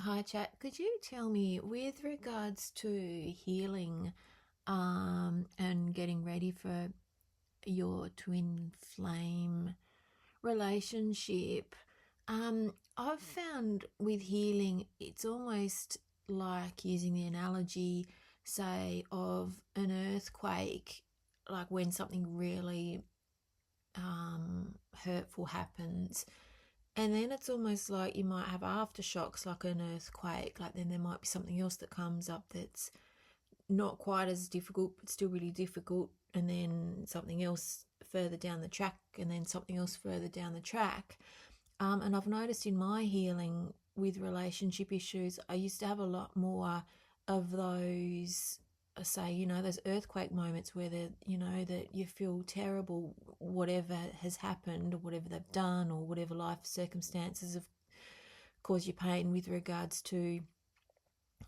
Hi, Chat. Could you tell me, with regards to healing and getting ready for your twin flame relationship, I've found with healing, it's almost like using the analogy, say, of an earthquake, like when something really hurtful happens. And then it's almost like you might have aftershocks, like an earthquake. Like then there might be something else that comes up that's not quite as difficult, but still really difficult. And then something else further down the track, and then something else further down the track. And I've noticed in my healing with relationship issues, I used to have a lot more of those, say, those earthquake moments where that you feel terrible, whatever has happened, or whatever they've done, or whatever life circumstances have caused you pain with regards to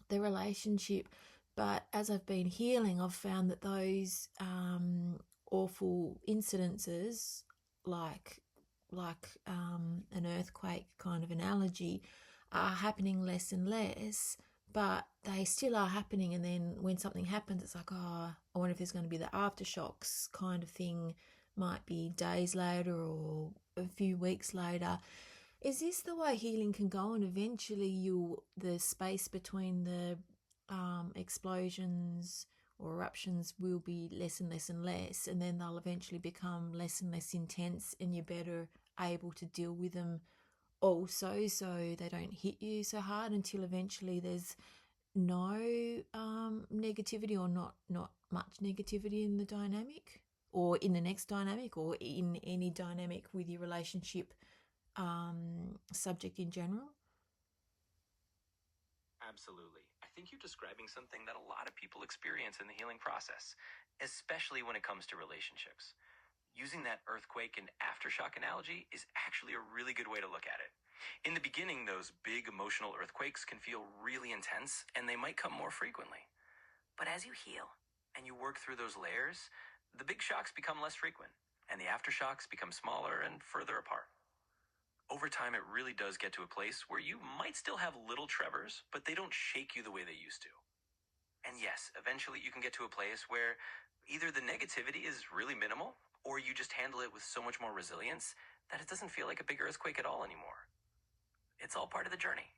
the relationship. But as I've been healing, I've found that those awful incidences, like an earthquake kind of analogy, are happening less and less, but they still are happening. And then when something happens, it's like, oh, I wonder if there's going to be the aftershocks kind of thing. Might be days later or a few weeks later. Is this the way healing can go? And eventually, the space between the explosions or eruptions will be less and less and less, and then they'll eventually become less and less intense, and you're better able to deal with them also, so they don't hit you so hard until eventually there's no negativity, or not much negativity in the dynamic, or in the next dynamic, or in any dynamic with your relationship subject in general. Absolutely. I think you're describing something that a lot of people experience in the healing process, especially when it comes to relationships. Using that earthquake and aftershock analogy is actually a really good way to look at it. In the beginning, those big emotional earthquakes can feel really intense, and they might come more frequently. But as you heal and you work through those layers, the big shocks become less frequent, and the aftershocks become smaller and further apart. Over time, it really does get to a place where you might still have little tremors, but they don't shake you the way they used to. And yes, eventually you can get to a place where either the negativity is really minimal, or you just handle it with so much more resilience that it doesn't feel like a big earthquake at all anymore. It's all part of the journey.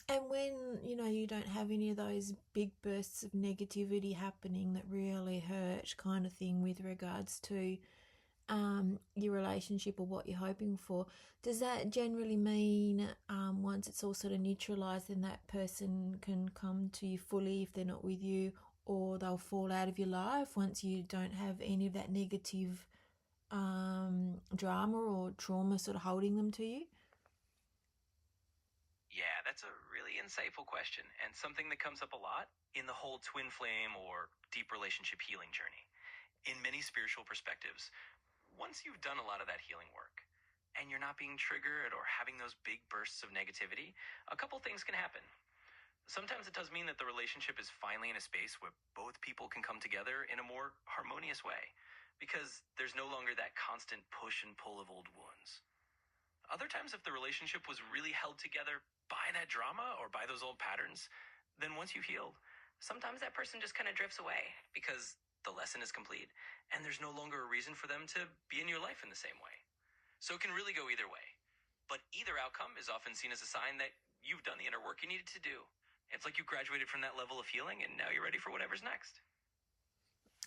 And when, you don't have any of those big bursts of negativity happening that really hurt kind of thing with regards to your relationship or what you're hoping for, does that generally mean once it's all sort of neutralized, then that person can come to you fully if they're not with you, or they'll fall out of your life once you don't have any of that negative drama or trauma sort of holding them to you? Yeah, that's a really insightful question, and something that comes up a lot in the whole twin flame or deep relationship healing journey. In many spiritual perspectives, once you've done a lot of that healing work and you're not being triggered or having those big bursts of negativity, a couple things can happen. Sometimes it does mean that the relationship is finally in a space where both people can come together in a more harmonious way, because there's no longer that constant push and pull of old wounds. Other times, if the relationship was really held together by that drama or by those old patterns, then once you've healed, sometimes that person just kind of drifts away because the lesson is complete and there's no longer a reason for them to be in your life in the same way. So it can really go either way. But either outcome is often seen as a sign that you've done the inner work you needed to do. It's like you graduated from that level of healing and now you're ready for whatever's next.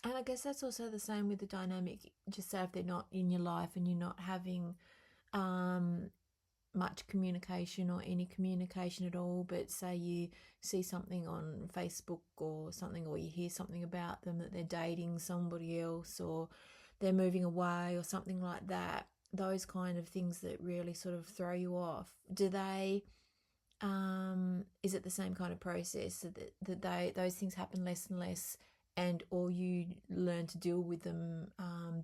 And I guess that's also the same with the dynamic. Just say if they're not in your life and you're not having um, much communication or any communication at all, but say you see something on Facebook or something, or you hear something about them that they're dating somebody else or they're moving away or something like that, those kind of things that really sort of throw you off, do they is it the same kind of process that those things happen less and less, and or you learn to deal with them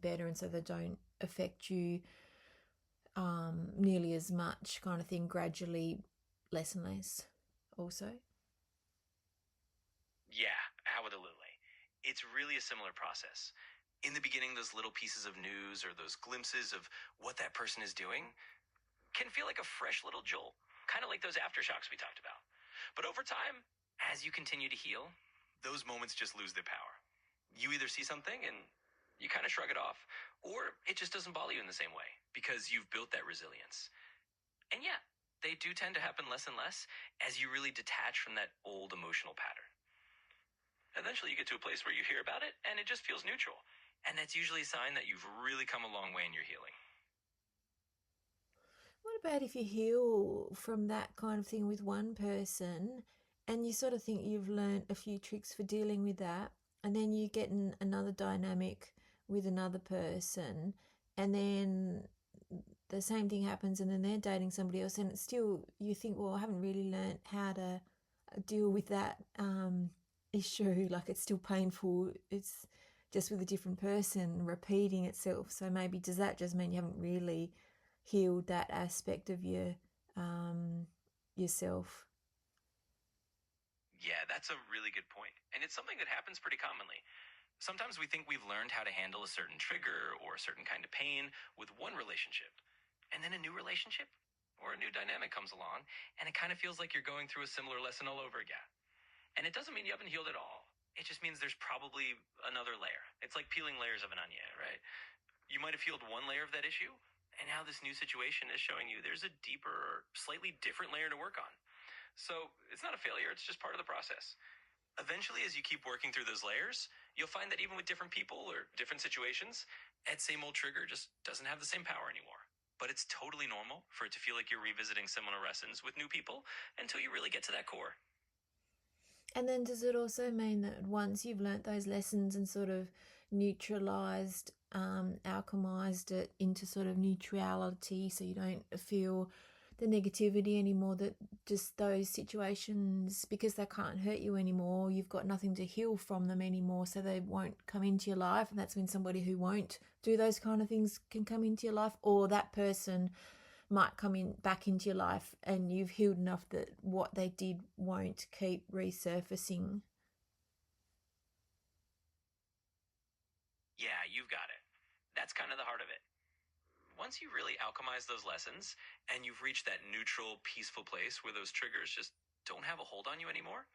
better, and so they don't affect you nearly as much kind of thing, gradually less and less also? Yeah, absolutely. It's really a similar process. In the beginning, those little pieces of news or those glimpses of what that person is doing can feel like a fresh little jolt. kind of like those aftershocks we talked about. But over time, as you continue to heal, those moments just lose their power. You either see something and you kind of shrug it off, or it just doesn't bother you in the same way because you've built that resilience. And yeah, they do tend to happen less and less as you really detach from that old emotional pattern. Eventually, you get to a place where you hear about it and it just feels neutral. And that's usually a sign that you've really come a long way in your healing. What about if you heal from that kind of thing with one person and you sort of think you've learned a few tricks for dealing with that, and then you get in another dynamic with another person, and then the same thing happens, and then they're dating somebody else, and it's still, you think, well, I haven't really learned how to deal with that issue. Like, it's still painful. It's just with a different person repeating itself. So maybe does that just mean you haven't really healed that aspect of yourself? Yeah, that's a really good point. And it's something that happens pretty commonly. Sometimes we think we've learned how to handle a certain trigger or a certain kind of pain with one relationship. And then a new relationship or a new dynamic comes along, and it kind of feels like you're going through a similar lesson all over again. And it doesn't mean you haven't healed at all. It just means there's probably another layer. It's like peeling layers of an onion, right? You might have healed one layer of that issue, and now this new situation is showing you there's a deeper, slightly different layer to work on. So it's not a failure, it's just part of the process. Eventually, as you keep working through those layers, you'll find that even with different people or different situations, that same old trigger just doesn't have the same power anymore. But it's totally normal for it to feel like you're revisiting similar lessons with new people until you really get to that core. And then does it also mean that once you've learnt those lessons and sort of neutralized, alchemized it into sort of neutrality, so you don't feel the negativity anymore, that just those situations, because they can't hurt you anymore, you've got nothing to heal from them anymore, so they won't come into your life, and that's when somebody who won't do those kind of things can come into your life, or that person might come in back into your life and you've healed enough that what they did won't keep resurfacing. Yeah, you've got it. That's kind of the heart of it. Once you really alchemize those lessons and you've reached that neutral, peaceful place where those triggers just don't have a hold on you anymore,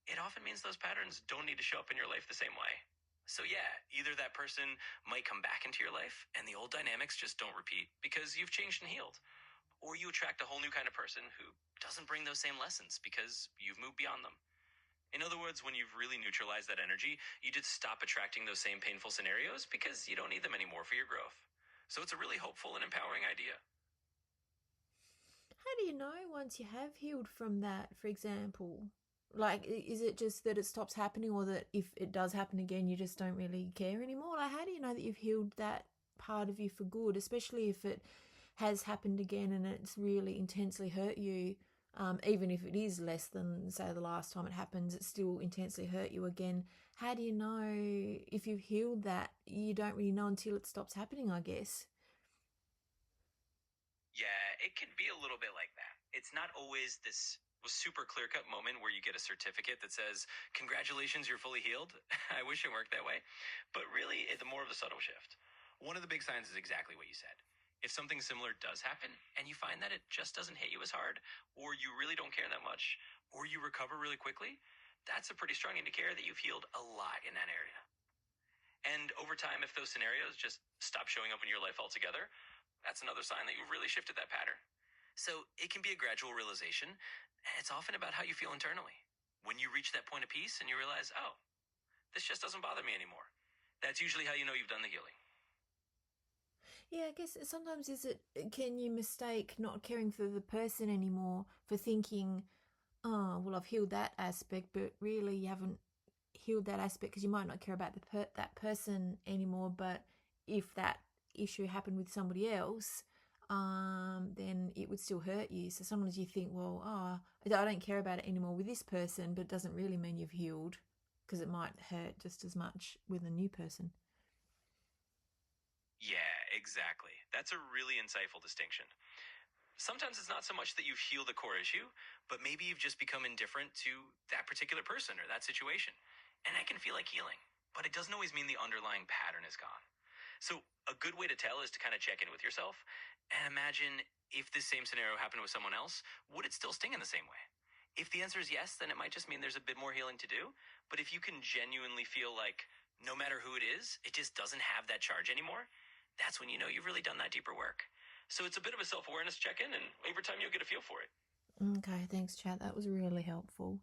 it often means those patterns don't need to show up in your life the same way. So yeah, either that person might come back into your life and the old dynamics just don't repeat because you've changed and healed, or you attract a whole new kind of person who doesn't bring those same lessons because you've moved beyond them. In other words, when you've really neutralized that energy, you just stop attracting those same painful scenarios because you don't need them anymore for your growth. So it's a really hopeful and empowering idea. How do you know once you have healed from that, for example? Like, is it just that it stops happening, or that if it does happen again, you just don't really care anymore? Like, how do you know that you've healed that part of you for good, especially if it has happened again and it's really intensely hurt you? Even if it is less than, say, the last time it happens, it still intensely hurt you again. How do you know if you've healed that? You don't really know until it stops happening, I guess. Yeah, it can be a little bit like that. It's not always this super clear cut moment where you get a certificate that says, "Congratulations, you're fully healed." I wish it worked that way. But really, it's more of a subtle shift. One of the big signs is exactly what you said. If something similar does happen and you find that it just doesn't hit you as hard, or you really don't care that much, or you recover really quickly, that's a pretty strong indicator that you've healed a lot in that area. And over time, if those scenarios just stop showing up in your life altogether, that's another sign that you've really shifted that pattern. So it can be a gradual realization, and it's often about how you feel internally. When you reach that point of peace and you realize, oh, this just doesn't bother me anymore, that's usually how you know you've done the healing. Yeah, I guess sometimes can you mistake not caring for the person anymore for thinking, oh, well, I've healed that aspect, but really you haven't healed that aspect because you might not care about that person anymore. But if that issue happened with somebody else, then it would still hurt you. So sometimes you think, well, I don't care about it anymore with this person, but it doesn't really mean you've healed because it might hurt just as much with a new person. Yeah, exactly. That's a really insightful distinction. Sometimes it's not so much that you've healed the core issue, but maybe you've just become indifferent to that particular person or that situation. And that can feel like healing, but it doesn't always mean the underlying pattern is gone. So, a good way to tell is to kind of check in with yourself and imagine if this same scenario happened with someone else, would it still sting in the same way? If the answer is yes, then it might just mean there's a bit more healing to do. But if you can genuinely feel like no matter who it is, it just doesn't have that charge anymore, that's when you know you've really done that deeper work. So it's a bit of a self-awareness check-in, and over time you'll get a feel for it. Okay, thanks, Chat. That was really helpful.